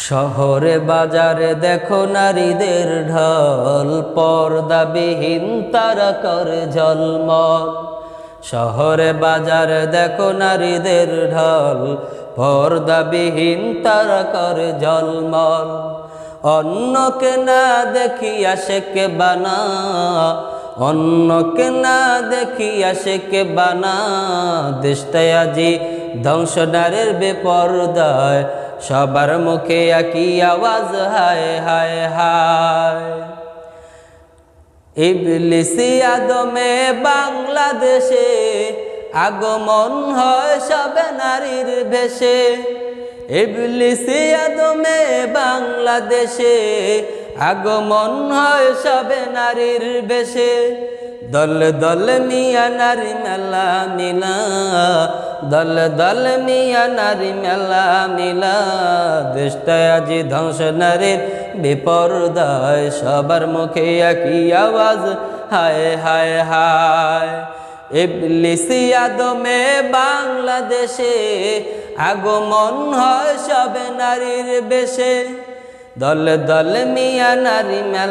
শহরে বাজারে দেখো নারীদের ঢল, পর্দাবিহীন তারা করে ঝলমল। শহরে বাজারে দেখো নারীদের ঢল, পর্দাবিহীন তারা করে ঝলমল। অন্যকে না দেখিয়া শেখে বানা, অন্যকে না দেখিয়া শেখে বানা। দেশটাই আজি ধ্বংস নারীর বেপরদায়, সবার মুখে একই আওয়াজ হায় হায় হায়। ইবলিসি আদমে বাংলাদেশে আগমন হয় সবে নারীর ভেষে। ইবলিসি আদমে বাংলাদেশে আগমন হয় সবে নারীর বেশে। দল দল মিয়া নারী মেলা মিলা, দল দল মিয়া নারী মেলা মিলা। দেশটায় আজি ধ্বংস নারীর বিপর্দায়, সবার মুখে একই আওয়াজ হায় হায় হায়। ইবলিসি আদমে বাংলাদেশে আগমন হয় সবে নারীর বেশে। দল দল মিয়া নারী মেলা।